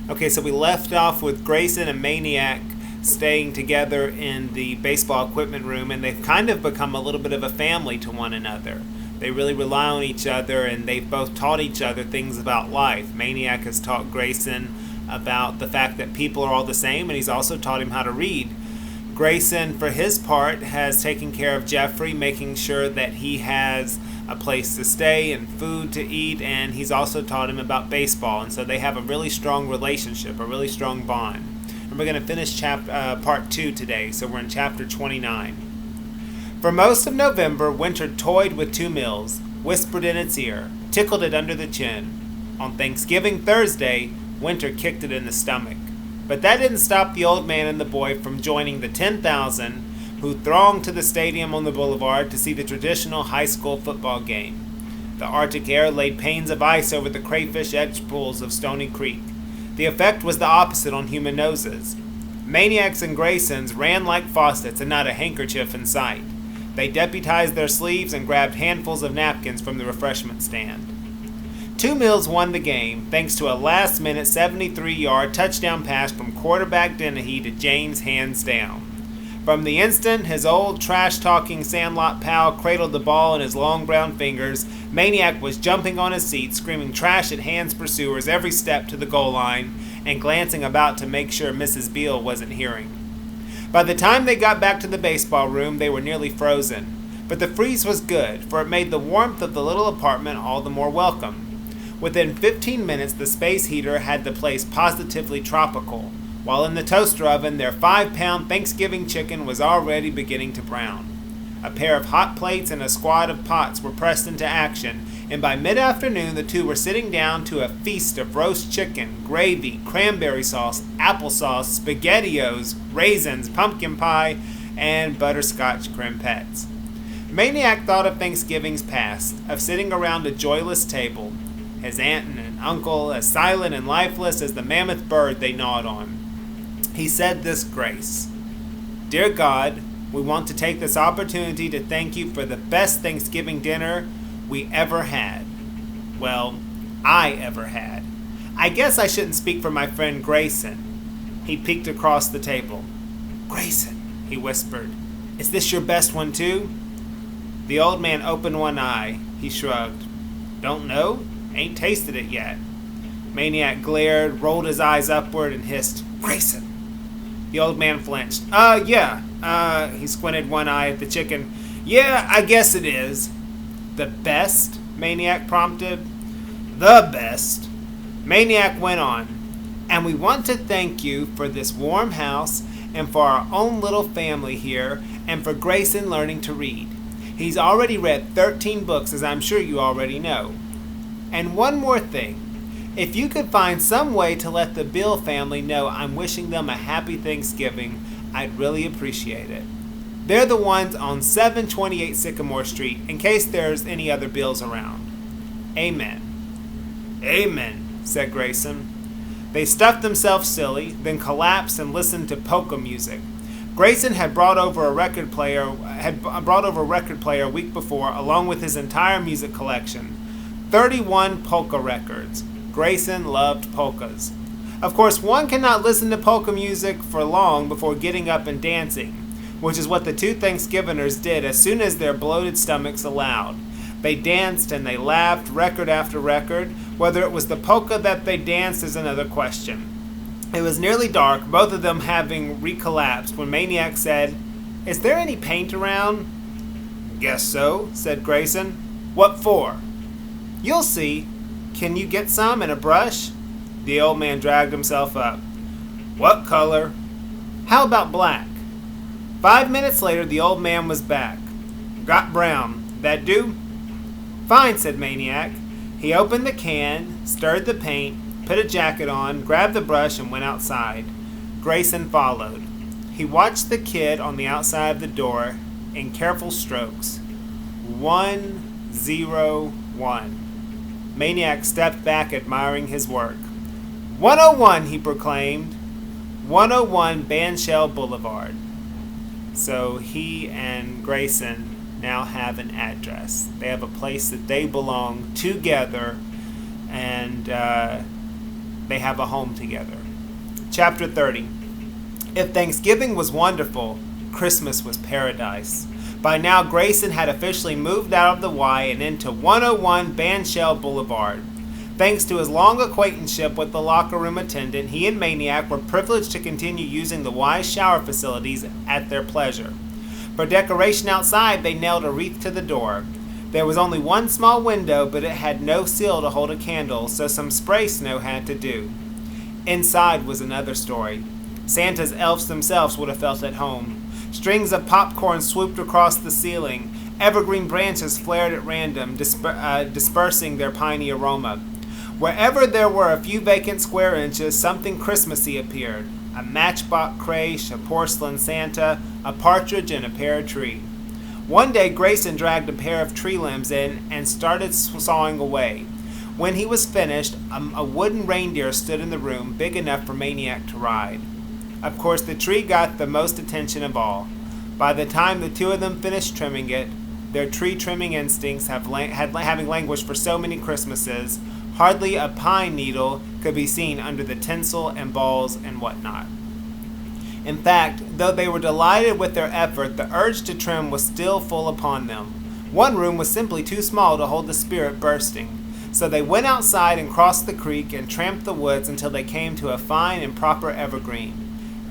Okay, so we left off with Grayson and Maniac staying together in the baseball equipment room, and they've kind of become a little bit of a family to one another. They really rely on each other, and they've both taught each other things about life. Maniac has taught Grayson about the fact that people are all the same, and he's also taught him how to read. Grayson, for his part, has taken care of Jeffrey, making sure that he has a place to stay and food to eat, and he's also taught him about baseball, and so they have a really strong relationship, a really strong bond. And we're going to finish part 2 today, so we're in chapter 29. For most of November, Winter toyed with Two Mills, whispered in its ear, tickled it under the chin. On Thanksgiving Thursday, Winter kicked it in the stomach. But that didn't stop the old man and the boy from joining the 10,000 who thronged to the stadium on the boulevard to see the traditional high school football game. The Arctic air laid panes of ice over the crayfish-edged pools of Stony Creek. The effect was the opposite on human noses. Maniacs and Graysons ran like faucets and not a handkerchief in sight. They deputized their sleeves and grabbed handfuls of napkins from the refreshment stand. Two Mills won the game thanks to a last-minute 73-yard touchdown pass from quarterback Dennehy to James hands down. From the instant his old trash-talking Sandlot pal cradled the ball in his long brown fingers, Maniac was jumping on his seat, screaming trash at Hand's pursuers every step to the goal line, and glancing about to make sure Mrs. Beale wasn't hearing. By the time they got back to the baseball room, they were nearly frozen. But the freeze was good, for it made the warmth of the little apartment all the more welcome. Within 15 minutes, the space heater had the place positively tropical, while in the toaster oven, their 5-pound Thanksgiving chicken was already beginning to brown. A pair of hot plates and a squad of pots were pressed into action, and by mid-afternoon, the two were sitting down to a feast of roast chicken, gravy, cranberry sauce, applesauce, SpaghettiOs, raisins, pumpkin pie, and butterscotch crimpets. Maniac thought of Thanksgiving's past, of sitting around a joyless table, his aunt and uncle as silent and lifeless as the mammoth bird they gnawed on. He said this grace: "Dear God, we want to take this opportunity to thank you for the best Thanksgiving dinner we ever had. Well, I ever had. I guess I shouldn't speak for my friend Grayson." He peeked across the table. "Grayson," he whispered, "is this your best one too?" The old man opened one eye. He shrugged. "Don't know. Ain't tasted it yet." Maniac glared, rolled his eyes upward, and hissed, "Grayson!" The old man flinched. Yeah. He squinted one eye at the chicken. "Yeah, I guess it is." "The best?" Maniac prompted. "The best." Maniac went on. "And we want to thank you for this warm house, and for our own little family here, and for Grayson learning to read. He's already read 13 books, as I'm sure you already know. And one more thing. If you could find some way to let the Bill family know I'm wishing them a happy Thanksgiving, I'd really appreciate it. They're the ones on 728 Sycamore Street, in case there's any other Bills around. Amen." "Amen," said Grayson. They stuffed themselves silly, then collapsed and listened to polka music. Grayson had brought over a record player a week before, along with his entire music collection. 31 polka records. Grayson loved polkas. Of course, one cannot listen to polka music for long before getting up and dancing, which is what the two Thanksgivingers did as soon as their bloated stomachs allowed. They danced and they laughed record after record. Whether it was the polka that they danced is another question. It was nearly dark, both of them having recollapsed, when Maniac said, "Is there any paint around?" "Guess so," said Grayson. "What for?" "You'll see. Can you get some and a brush?" The old man dragged himself up. "What color?" "How about black?" 5 minutes later, the old man was back. "Got brown. That do?" "Fine," said Maniac. He opened the can, stirred the paint, put a jacket on, grabbed the brush, and went outside. Grayson followed. He watched the kid on the outside of the door in careful strokes. 101. Maniac stepped back, admiring his work. 101, he proclaimed. 101 Bandshell Boulevard. So he and Grayson now have an address. They have a place that they belong together, and They have a home together. Chapter 30. If Thanksgiving was wonderful, Christmas was paradise. By now, Grayson had officially moved out of the Y and into 101 Bandshell Boulevard. Thanks to his long acquaintanceship with the locker room attendant, he and Maniac were privileged to continue using the Y's shower facilities at their pleasure. For decoration outside, they nailed a wreath to the door. There was only one small window, but it had no seal to hold a candle, so some spray snow had to do. Inside was another story. Santa's elves themselves would have felt at home. Strings of popcorn swooped across the ceiling. Evergreen branches flared at random, dispersing their piney aroma. Wherever there were a few vacant square inches, something Christmassy appeared. A matchbox creche, a porcelain Santa, a partridge, and a pear tree. One day, Grayson dragged a pair of tree limbs in and started sawing away. When he was finished, a wooden reindeer stood in the room, big enough for Maniac to ride. Of course, the tree got the most attention of all. By the time the two of them finished trimming it, their tree trimming instincts having languished for so many Christmases, hardly a pine needle could be seen under the tinsel and balls and whatnot. In fact, though they were delighted with their effort, the urge to trim was still full upon them. One room was simply too small to hold the spirit bursting, so they went outside and crossed the creek and tramped the woods until they came to a fine and proper evergreen.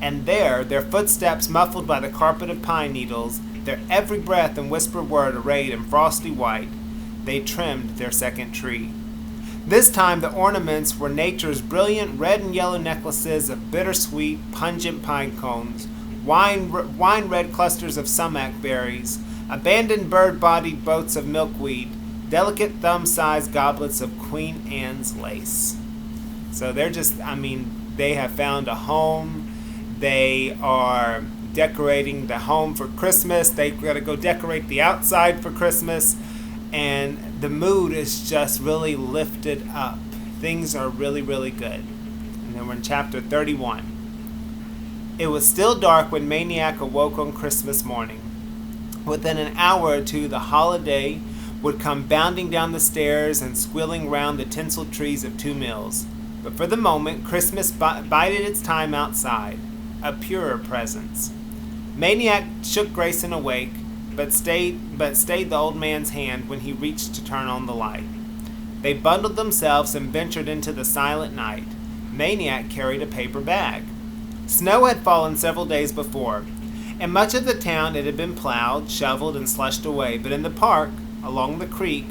And there, their footsteps muffled by the carpet of pine needles, their every breath and whispered word arrayed in frosty white, they trimmed their second tree. This time the ornaments were nature's brilliant red and yellow necklaces of bittersweet, pungent pine cones, wine-red clusters of sumac berries, abandoned bird-bodied boats of milkweed, delicate thumb-sized goblets of Queen Anne's lace. So they have found a home. They are decorating the home for Christmas. They've got to go decorate the outside for Christmas. And the mood is just really lifted up. Things are really, really good. And then we're in chapter 31. It was still dark when Maniac awoke on Christmas morning. Within an hour or two, the holiday would come bounding down the stairs and squealing round the tinseled trees of 2 mills. But for the moment, Christmas bided its time outside, a purer presence. Maniac shook Grayson awake, but stayed the old man's hand when he reached to turn on the light. They bundled themselves and ventured into the silent night. Maniac carried a paper bag. Snow had fallen several days before. In much of the town it had been plowed, shoveled, and slushed away, but in the park, along the creek,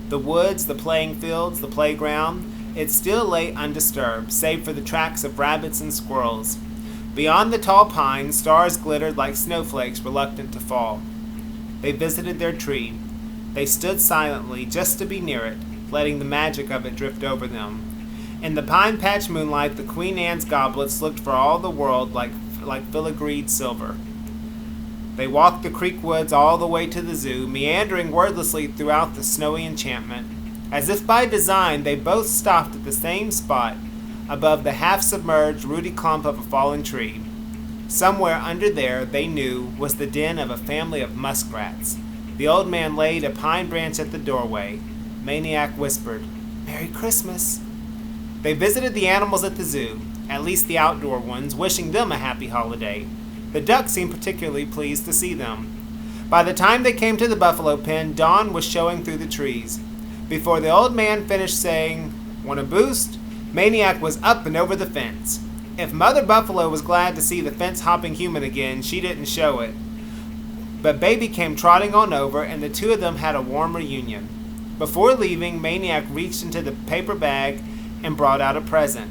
the woods, the playing fields, the playground, it still lay undisturbed, save for the tracks of rabbits and squirrels. Beyond the tall pines, stars glittered like snowflakes reluctant to fall. They visited their tree. They stood silently, just to be near it, letting the magic of it drift over them. In the pine patch moonlight, the Queen Anne's goblets looked for all the world like filigreed silver. They walked the creek woods all the way to the zoo, meandering wordlessly throughout the snowy enchantment. As if by design, they both stopped at the same spot, above the half-submerged, rooty clump of a fallen tree. Somewhere under there, they knew, was the den of a family of muskrats. The old man laid a pine branch at the doorway. Maniac whispered, "Merry Christmas." They visited the animals at the zoo, at least the outdoor ones, wishing them a happy holiday. The ducks seemed particularly pleased to see them. By the time they came to the buffalo pen, dawn was showing through the trees. Before the old man finished saying, "Want a boost?" Maniac was up and over the fence. If Mother Buffalo was glad to see the fence-hopping human again, she didn't show it. But Baby came trotting on over, and the two of them had a warm reunion. Before leaving, Maniac reached into the paper bag and brought out a present.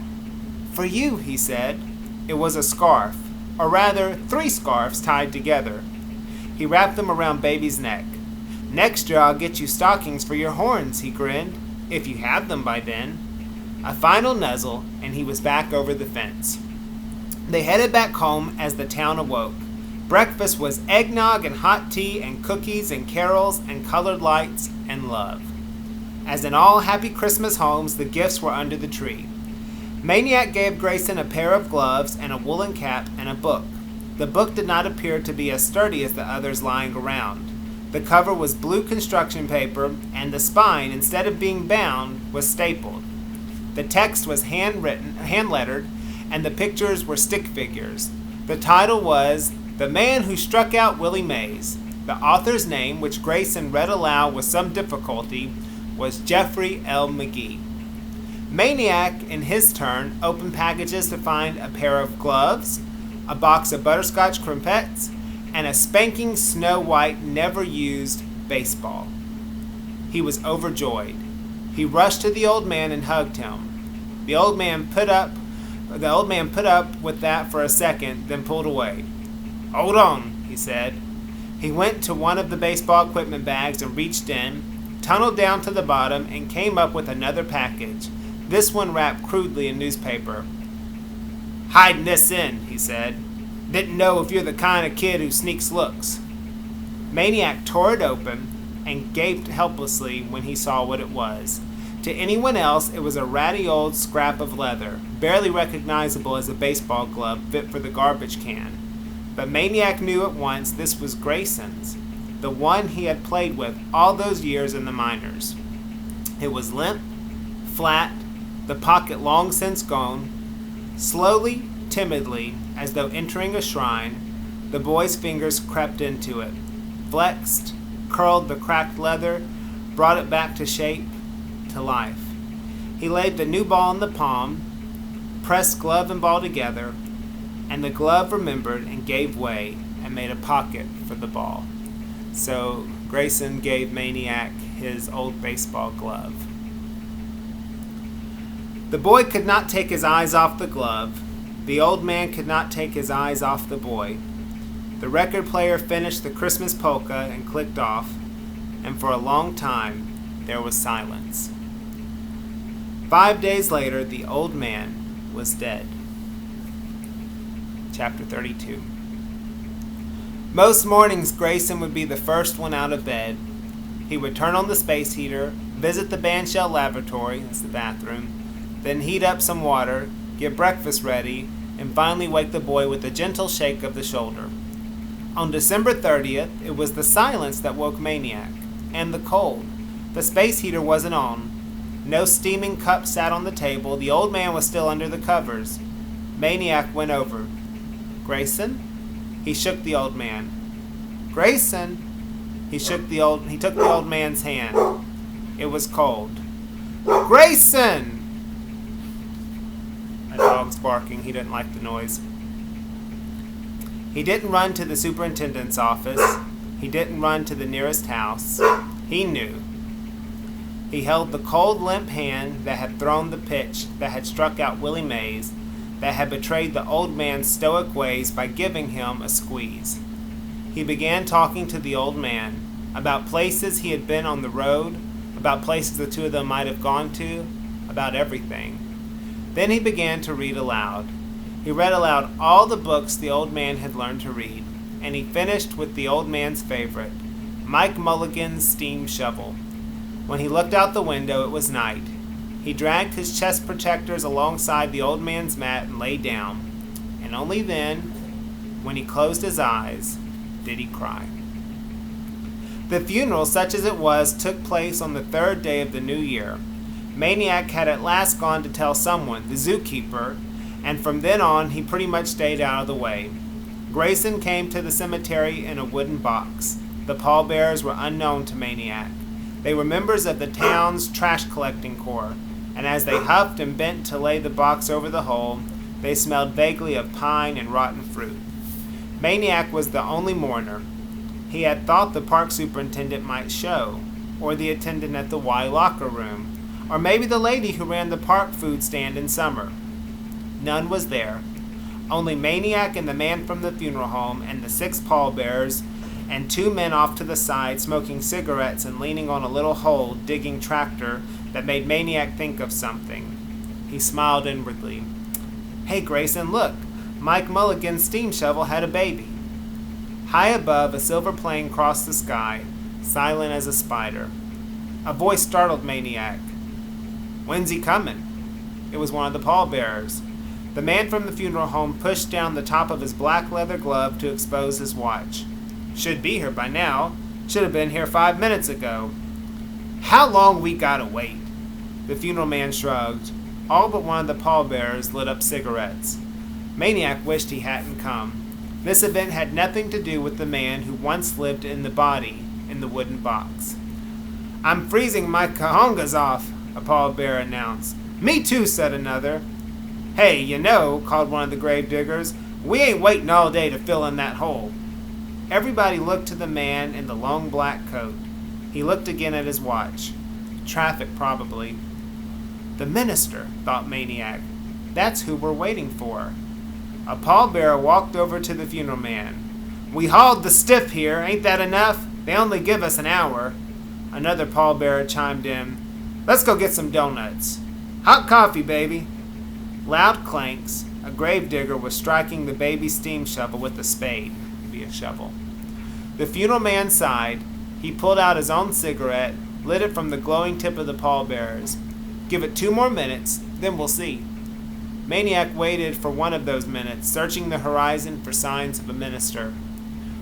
"For you," he said. It was a scarf, or rather, 3 scarves tied together. He wrapped them around Baby's neck. "Next year I'll get you stockings for your horns," he grinned, "if you have them by then." A final nuzzle, and he was back over the fence. They headed back home as the town awoke. Breakfast was eggnog and hot tea and cookies and carols and colored lights and love. As in all happy Christmas homes, the gifts were under the tree. Maniac gave Grayson a pair of gloves and a woolen cap and a book. The book did not appear to be as sturdy as the others lying around. The cover was blue construction paper, and the spine, instead of being bound, was stapled. The text was hand-lettered, and the pictures were stick figures. The title was The Man Who Struck Out Willie Mays. The author's name, which Grayson read aloud with some difficulty, was Jeffrey L. Magee. Maniac, in his turn, opened packages to find a pair of gloves, a box of butterscotch crumpets, and a spanking snow-white, never-used baseball. He was overjoyed. He rushed to the old man and hugged him. The old man put up with that for a second, then pulled away. "Hold on," he said. He went to one of the baseball equipment bags and reached in, tunneled down to the bottom, and came up with another package, this one wrapped crudely in newspaper. "Hiding this in," he said. "Didn't know if you're the kind of kid who sneaks looks." Maniac tore it open and gaped helplessly when he saw what it was. To anyone else, it was a ratty old scrap of leather, barely recognizable as a baseball glove fit for the garbage can. But Maniac knew at once this was Grayson's, the one he had played with all those years in the minors. It was limp, flat, the pocket long since gone. Slowly, timidly, as though entering a shrine, the boy's fingers crept into it, flexed, curled the cracked leather, brought it back to shape, to life. He laid the new ball in the palm, pressed glove and ball together, and the glove remembered and gave way and made a pocket for the ball. So Grayson gave Maniac his old baseball glove. The boy could not take his eyes off the glove. The old man could not take his eyes off the boy. The record player finished the Christmas polka and clicked off, and for a long time there was silence. 5 days later, the old man was dead. Chapter 32. Most mornings, Grayson would be the first one out of bed. He would turn on the space heater, visit the bandshell lavatory, that's the bathroom, then heat up some water, get breakfast ready, and finally wake the boy with a gentle shake of the shoulder. On December 30th, it was the silence that woke Maniac, and the cold. The space heater wasn't on. No steaming cup sat on the table. The old man was still under the covers. Maniac went over. "Grayson?" He shook the old man. "Grayson?" He took the old man's hand. It was cold. "Grayson!" A dog's barking. He didn't like the noise. He didn't run to the superintendent's office. He didn't run to the nearest house. He knew. He held the cold, limp hand that had thrown the pitch, that had struck out Willie Mays, that had betrayed the old man's stoic ways by giving him a squeeze. He began talking to the old man about places he had been on the road, about places the two of them might have gone to, about everything. Then he began to read aloud. He read aloud all the books the old man had learned to read, and he finished with the old man's favorite, Mike Mulligan's Steam Shovel. When he looked out the window, it was night. He dragged his chest protectors alongside the old man's mat and lay down, and only then, when he closed his eyes, did he cry. The funeral, such as it was, took place on the 3rd day of the new year. Maniac had at last gone to tell someone, the zookeeper, and from then on he pretty much stayed out of the way. Grayson came to the cemetery in a wooden box. The pallbearers were unknown to Maniac. They were members of the town's trash collecting corps, and as they huffed and bent to lay the box over the hole, they smelled vaguely of pine and rotten fruit. Maniac was the only mourner. He had thought the park superintendent might show, or the attendant at the Y locker room, or maybe the lady who ran the park food stand in summer. None was there. Only Maniac and the man from the funeral home and the 6 pallbearers and 2 men off to the side smoking cigarettes and leaning on a little hole digging tractor that made Maniac think of something. He smiled inwardly. "Hey, Grayson, look! Mike Mulligan's steam shovel had a baby." High above, a silver plane crossed the sky, silent as a spider. A voice startled Maniac. "When's he coming?" It was one of the pallbearers. The man from the funeral home pushed down the top of his black leather glove to expose his watch. "Should be here by now. Should have been here 5 minutes ago." "How long we gotta wait?" The funeral man shrugged. All but one of the pallbearers lit up cigarettes. Maniac wished he hadn't come. This event had nothing to do with the man who once lived in the body in the wooden box. "I'm freezing my cahongas off," a pallbearer announced. "Me too," said another. "Hey, you know," called one of the gravediggers, "we ain't waiting all day to fill in that hole." Everybody looked to the man in the long black coat. He looked again at his watch. Traffic, probably. The minister, thought Maniac. That's who we're waiting for. A pallbearer walked over to the funeral man. "We hauled the stiff here, ain't that enough? They only give us an hour." Another pallbearer chimed in. "Let's go get some donuts." "Hot coffee, baby." Loud clanks. A gravedigger was striking the baby steam shovel with a spade. Be a shovel. The funeral man sighed. He pulled out his own cigarette, lit it from the glowing tip of the pallbearers. "Give it 2 more minutes, then we'll see." Maniac waited for one of those minutes, searching the horizon for signs of a minister.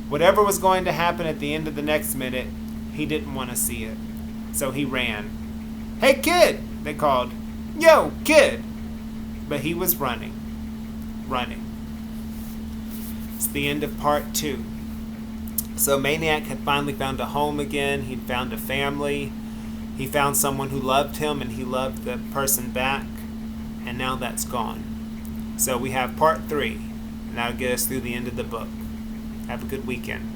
Whatever was going to happen at the end of the next minute, he didn't want to see it. So he ran. "Hey, kid!" they called. "Yo, kid!" But he was running. It's the end of part 2. So Maniac had finally found a home again. He'd found a family. He found someone who loved him, and he loved the person back. And now that's gone. So we have part 3, and that'll get us through the end of the book. Have a good weekend.